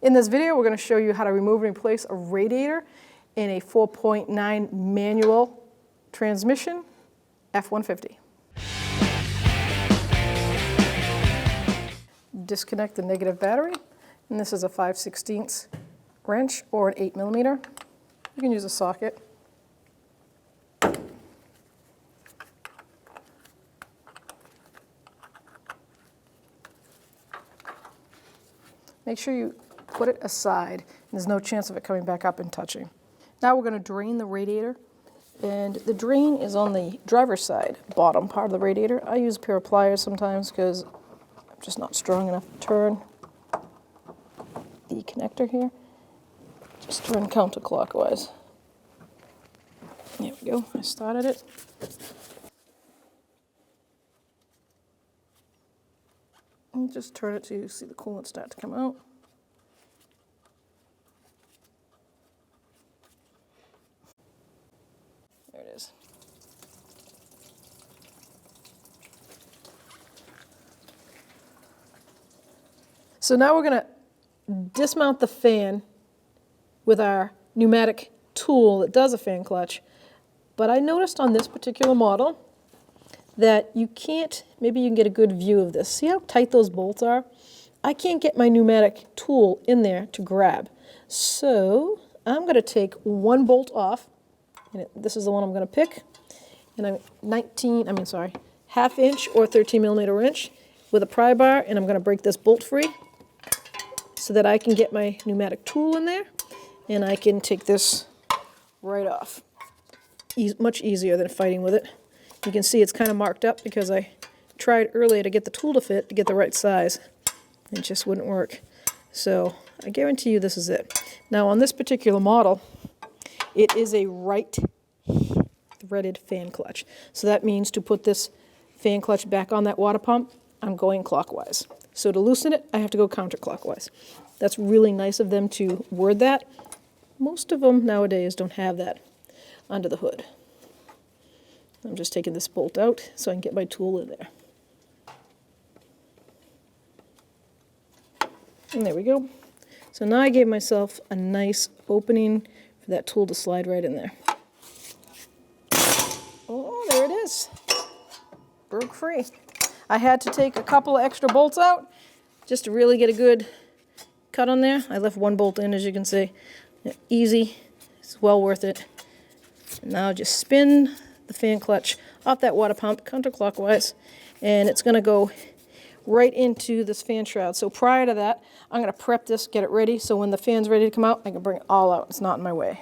In this video, we're going to show you how to remove and replace a radiator in a 4.9 manual transmission F-150. Disconnect the negative battery, and this is a 5/16 wrench or an 8mm. You can use a socket. Make sure you put it aside. There's no chance of it coming back up and touching. Now we're going to drain the radiator, and the drain is on the driver's side, bottom part of the radiator. I use a pair of pliers sometimes because I'm just not strong enough to turn the connector here. Just turn counterclockwise. There we go, I started it. And just turn it so you see the coolant start to come out. There it is. So now we're going to dismount the fan with our pneumatic tool that does a fan clutch. But I noticed on this particular model that you can't, maybe you can get a good view of this. See how tight those bolts are? I can't get my pneumatic tool in there to grab. So I'm going to take one bolt off, and this is the one I'm going to pick, and I'm half-inch or 13mm wrench with a pry bar, and I'm going to break this bolt free so that I can get my pneumatic tool in there, and I can take this right off. Much easier than fighting with it. You can see it's kind of marked up because I tried earlier to get the tool to fit, to get the right size. It just wouldn't work. So I guarantee you this is it. Now on this particular model, it is a right threaded fan clutch. So that means to put this fan clutch back on that water pump, I'm going clockwise. So to loosen it, I have to go counterclockwise. That's really nice of them to word that. Most of them nowadays don't have that under the hood. I'm just taking this bolt out so I can get my tool in there. And there we go. So now I gave myself a nice opening for that tool to slide right in there. Oh, there it is. Broke free. I had to take a couple of extra bolts out just to really get a good cut on there. I left one bolt in, as you can see. Easy. It's well worth it. And now just spin the fan clutch off that water pump counterclockwise, and it's going to go right into this fan shroud. So prior to that, I'm going to prep this, get it ready, so when the fan's ready to come out, I can bring it all out. It's not in my way.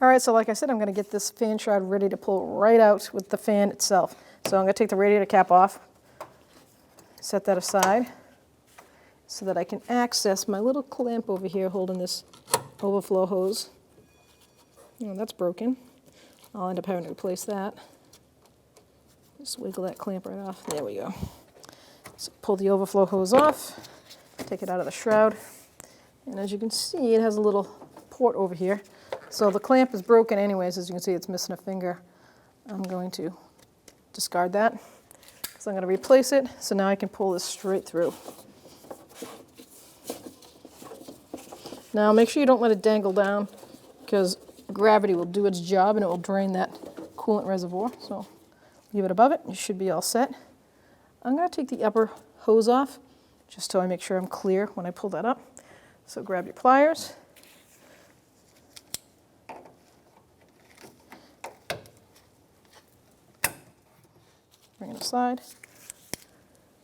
All right, so like I said, I'm going to get this fan shroud ready to pull right out with the fan itself. So I'm going to take the radiator cap off, set that aside, so that I can access my little clamp over here holding this overflow hose. Oh, that's broken. I'll end up having to replace that. Just wiggle that clamp right off. There we go. So pull the overflow hose off, take it out of the shroud, and as you can see, it has a little port over here. So the clamp is broken anyways. As you can see, it's missing a finger. I'm going to discard that. So I'm going to replace it, so now I can pull this straight through. Now make sure you don't let it dangle down, because gravity will do its job and it will drain that coolant reservoir. So leave it above it, you should be all set. I'm going to take the upper hose off just so I make sure I'm clear when I pull that up. So grab your pliers. Bring it aside.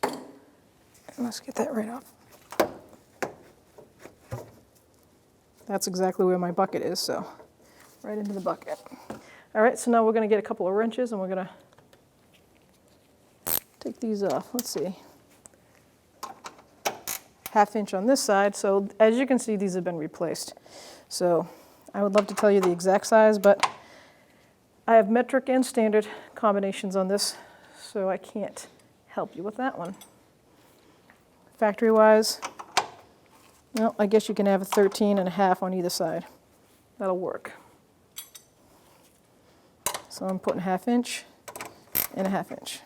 And let's get that right off. That's exactly where my bucket is, so right into the bucket. All right, so now we're going to get a couple of wrenches and we're going to take these off. Let's see. Half-inch on this side, so as you can see, these have been replaced. So I would love to tell you the exact size, but I have metric and standard combinations on this, so I can't help you with that one. Factory-wise, well, I guess you can have a 13.5 on either side. That'll work. So I'm putting 1/2 inch and 1/2 inch.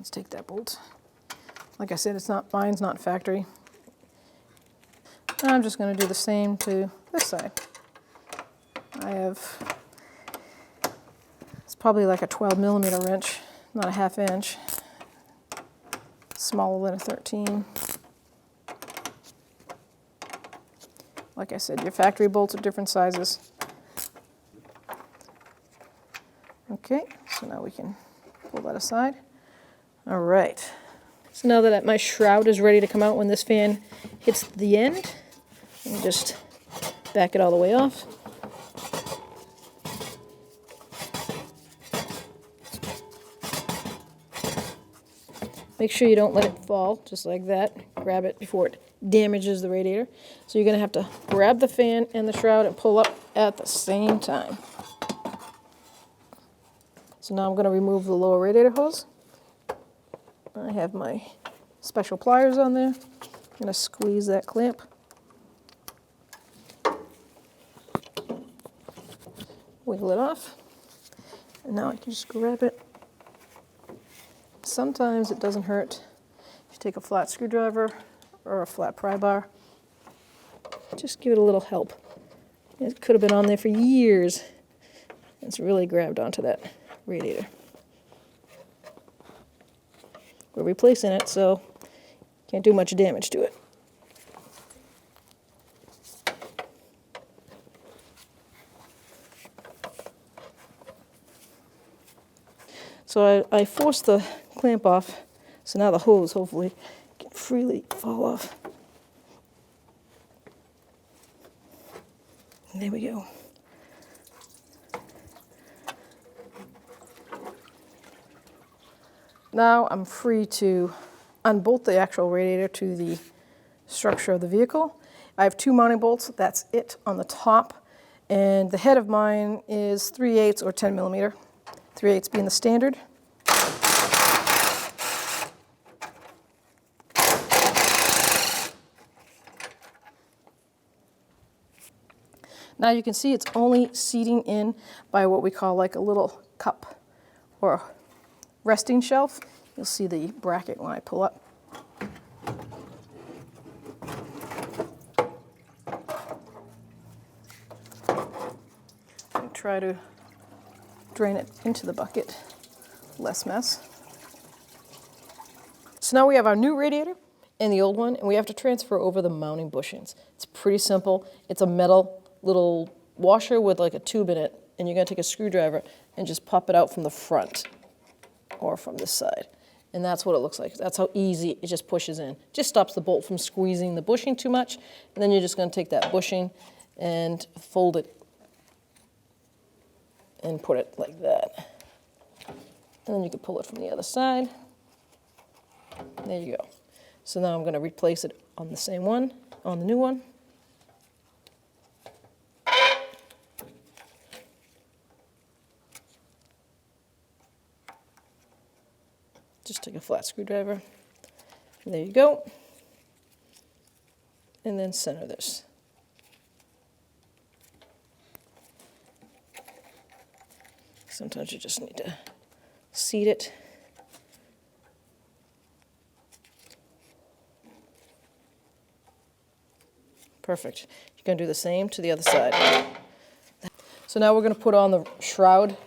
Let's take that bolt. Like I said, mine's not factory. I'm just going to do the same to this side. It's probably like a 12mm wrench, not a 1/2 inch. Smaller than a 13. Like I said, your factory bolts are different sizes. Okay, so now we can pull that aside. All right. So now that my shroud is ready to come out when this fan hits the end, let me just back it all the way off. Make sure you don't let it fall, just like that. Grab it before it damages the radiator. So you're going to have to grab the fan and the shroud and pull up at the same time. So now I'm going to remove the lower radiator hose. I have my special pliers on there. I'm going to squeeze that clamp. Wiggle it off. And now I can just grab it. Sometimes it doesn't hurt if you take a flat screwdriver or a flat pry bar. Just give it a little help. It could have been on there for years. It's really grabbed onto that radiator. We're replacing it, so can't do much damage to it. So I forced the clamp off, so now the hose hopefully can freely fall off. And there we go. Now I'm free to unbolt the actual radiator to the structure of the vehicle. I have 2 mounting bolts, that's it on the top. And the head of mine is 3/8 or 10mm. 3/8 being the standard. Now you can see it's only seating in by what we call like a little cup or resting shelf. You'll see the bracket when I pull up. I try to drain it into the bucket, less mess. So now we have our new radiator and the old one, and we have to transfer over the mounting bushings. It's pretty simple. It's a metal little washer with like a tube in it, and you're going to take a screwdriver and just pop it out from the front or from this side. And that's what it looks like. That's how easy it just pushes in. Just stops the bolt from squeezing the bushing too much. And then you're just going to take that bushing and fold it and put it like that. And then you can pull it from the other side. There you go. So now I'm going to replace it on the same one, on the new one. Just take a flat screwdriver. And there you go. And then center this. Sometimes you just need to seat it. Perfect. You're going to do the same to the other side. So now we're going to put on the shroud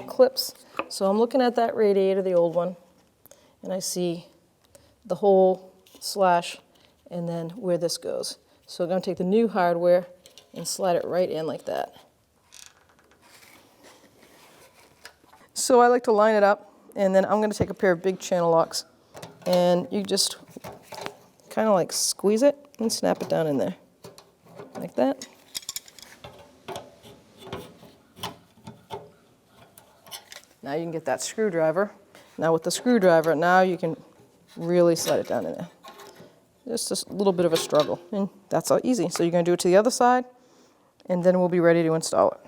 clips. So I'm looking at that radiator, the old one, and I see the hole slash and then where this goes. So I'm going to take the new hardware and slide it right in like that. So I like to line it up, and then I'm going to take a pair of big channel locks, and you just kind of like squeeze it and snap it down in there like that. Now you can get that screwdriver. Now with the screwdriver, now you can really slide it down in there. Just a little bit of a struggle, and that's all easy. So you're going to do it to the other side, and then we'll be ready to install it.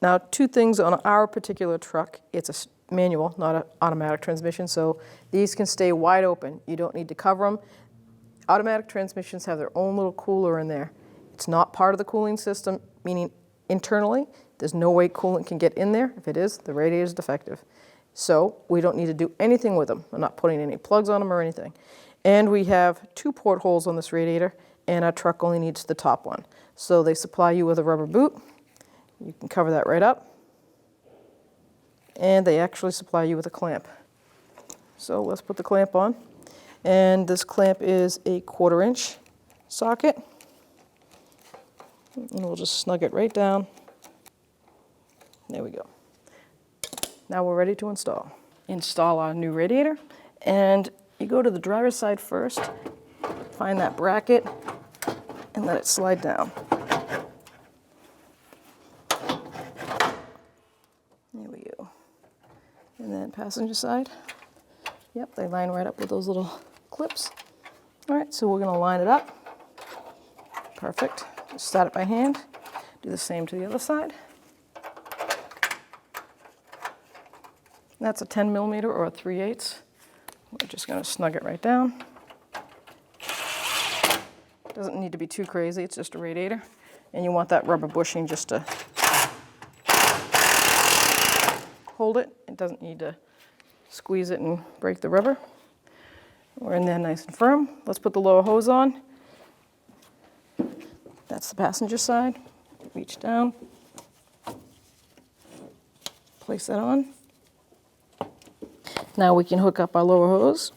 Now, 2 things on our particular truck. It's a manual, not an automatic transmission, so these can stay wide open. You don't need to cover them. Automatic transmissions have their own little cooler in there. It's not part of the cooling system, meaning internally, there's no way coolant can get in there. If it is, the radiator is defective. So we don't need to do anything with them. I'm not putting any plugs on them or anything. And we have 2 portholes on this radiator, and our truck only needs the top one. So they supply you with a rubber boot. You can cover that right up. And they actually supply you with a clamp. So let's put the clamp on. And this clamp is a 1/4 inch socket. And we'll just snug it right down. There we go. Now we're ready to install. Install our new radiator. And you go to the driver's side first, find that bracket, and let it slide down. There we go. And then passenger side. Yep, they line right up with those little clips. All right, so we're going to line it up. Perfect. Just start it by hand. Do the same to the other side. That's a 10 millimeter or a 3/8. We're just going to snug it right down. Doesn't need to be too crazy, it's just a radiator. And you want that rubber bushing just to hold it. It doesn't need to squeeze it and break the rubber. We're in there nice and firm. Let's put the lower hose on. That's the passenger side. Reach down. Place that on. Now we can hook up our lower hose.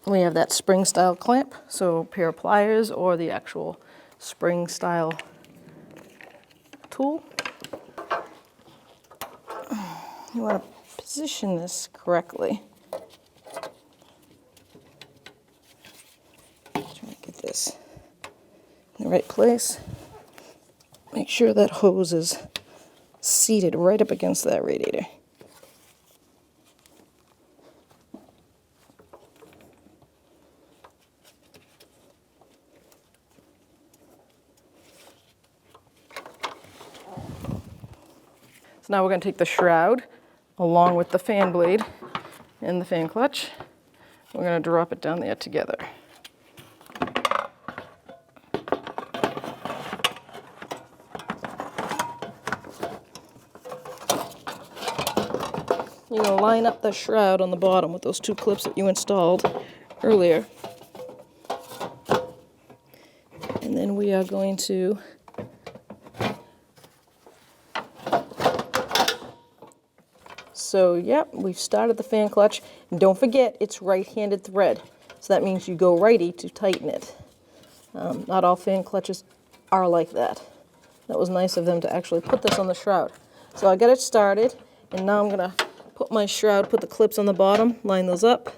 We have that spring style clamp, so a pair of pliers or the actual spring style tool. You want to position this correctly. Try to get this in the right place. Make sure that hose is seated right up against that radiator. So now we're going to take the shroud along with the fan blade and the fan clutch. We're going to drop it down there together. You're going to line up the shroud on the bottom with those 2 clips that you installed earlier. And then we are going to yep, we've started the fan clutch. And don't forget, it's right-handed thread. So that means you go righty to tighten it. Not all fan clutches are like that. That was nice of them to actually put this on the shroud. So I got it started, and now I'm going to put my shroud, put the clips on the bottom, line those up.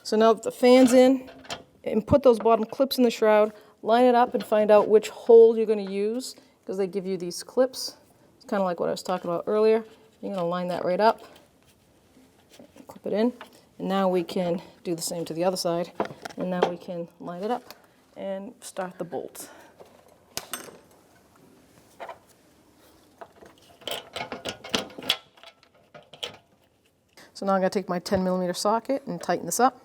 So now that the fan's in, and put those bottom clips in the shroud, line it up and find out which hole you're going to use, because they give you these clips. It's kind of like what I was talking about earlier. You're going to line that right up, clip it in, and now we can do the same to the other side, and now we can line it up and start the bolt. So now I'm going to take my 10 millimeter socket and tighten this up.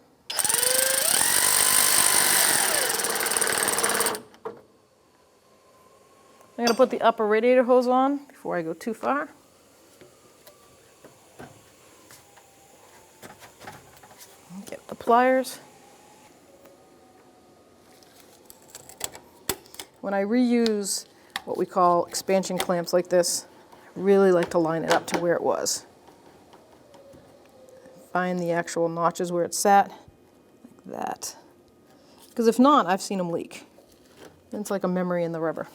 I'm going to put the upper radiator hose on before I go too far. Get the pliers. When I reuse what we call expansion clamps like this, I really like to line it up to where it was. Find the actual notches where it sat, like that. Because if not, I've seen them leak. It's like a memory in the rubber.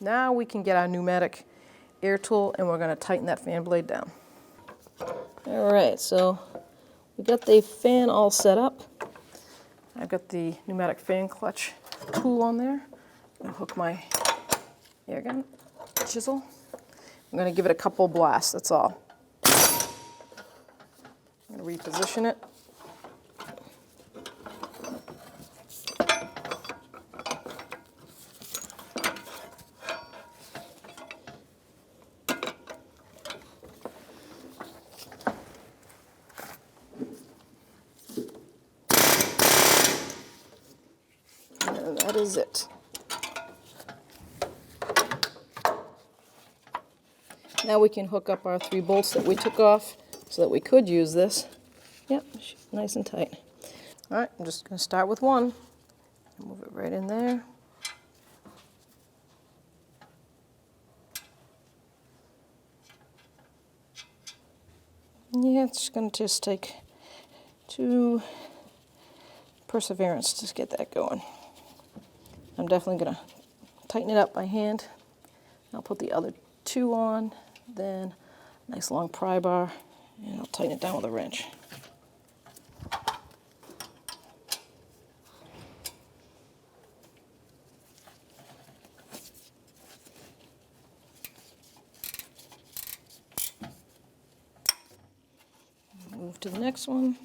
Now we can get our pneumatic air tool and we're going to tighten that fan blade down. All right, so we got the fan all set up. I've got the pneumatic fan clutch tool on there. I'm going to hook my air gun chisel. I'm going to give it a couple blasts, that's all. I'm going to reposition it. And that is it. Now we can hook up our 3 bolts that we took off so that we could use this. Yep, nice and tight. All right, I'm just going to start with one. Move it right in there. Yeah, it's going to just take 2 perseverance to get that going. I'm definitely going to tighten it up by hand. I'll put the other 2 on, then nice long pry bar, and I'll tighten it down with a wrench. Move to the next one.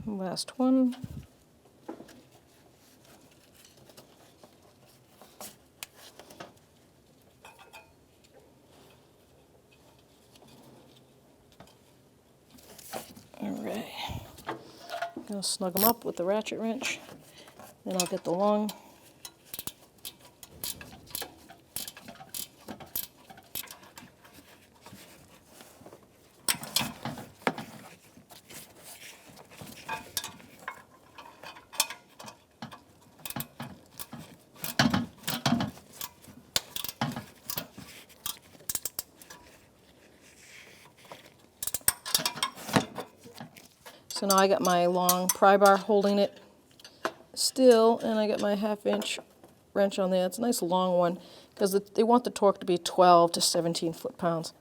Last one. All right. I'm going to snug them up with the ratchet wrench. Then I'll get the long. So now I got my long pry bar holding it still, and I got my 1/2-inch wrench on there. It's a nice long one because they want the torque to be 12 to 17 foot-pounds.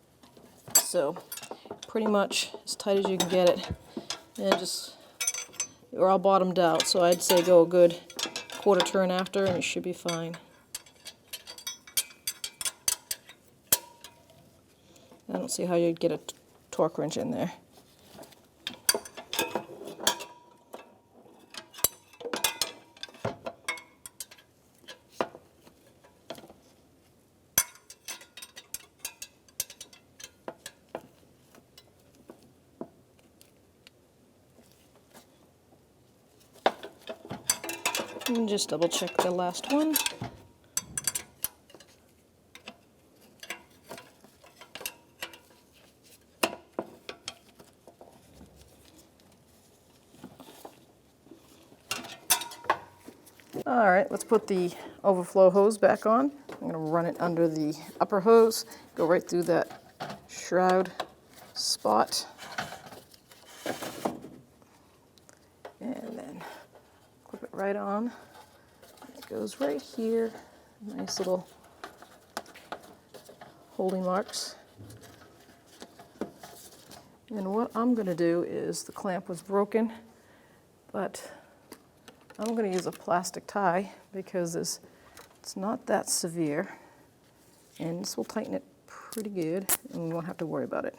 So pretty much as tight as you can get it. And just, you're all bottomed out, so I'd say go a good 1/4 turn after and it should be fine. I don't see how you'd get a torque wrench in there. And just double check the last one. All right, let's put the overflow hose back on. I'm going to run it under the upper hose, go right through that shroud spot, and then clip it right on. It goes right here. Nice little holding marks. And what I'm going to do is, the clamp was broken, but I'm going to use a plastic tie because it's not that severe, and this will tighten it pretty good and we won't have to worry about it.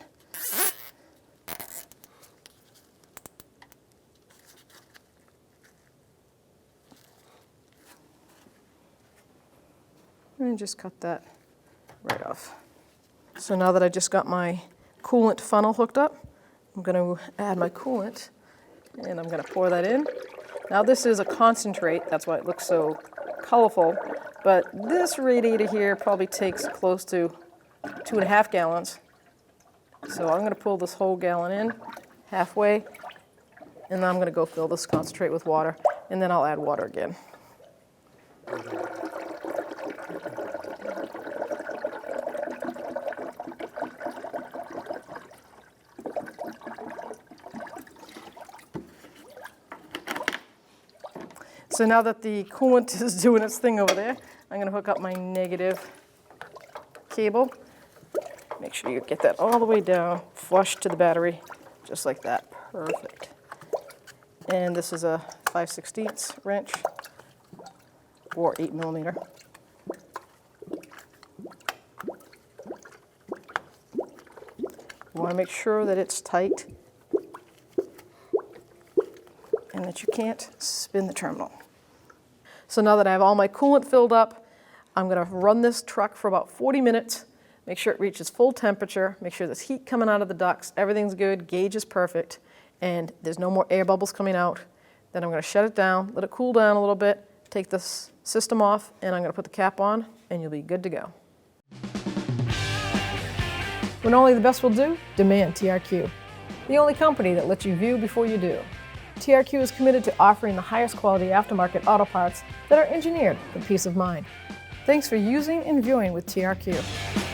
And just cut that right off. So now that I just got my coolant funnel hooked up, I'm going to add my coolant and I'm going to pour that in. Now this is a concentrate, that's why it looks so colorful, but this radiator here probably takes close to 2.5 gallons. So I'm going to pull this whole gallon in halfway, and then I'm going to go fill this concentrate with water, and then I'll add water again. So now that the coolant is doing its thing over there, I'm going to hook up my negative cable. Make sure you get that all the way down, flush to the battery, just like that. Perfect. And this is a 5/16 wrench, or 8mm. You want to make sure that it's tight and that you can't spin the terminal. So now that I have all my coolant filled up, I'm going to run this truck for about 40 minutes, make sure it reaches full temperature, make sure there's heat coming out of the ducts, everything's good, gauge is perfect, and there's no more air bubbles coming out. Then I'm going to shut it down, let it cool down a little bit, take this system off, and I'm going to put the cap on, and you'll be good to go. When only the best will do, demand TRQ. The only company that lets you view before you do. TRQ is committed to offering the highest quality aftermarket auto parts that are engineered for peace of mind. Thanks for using and viewing with TRQ.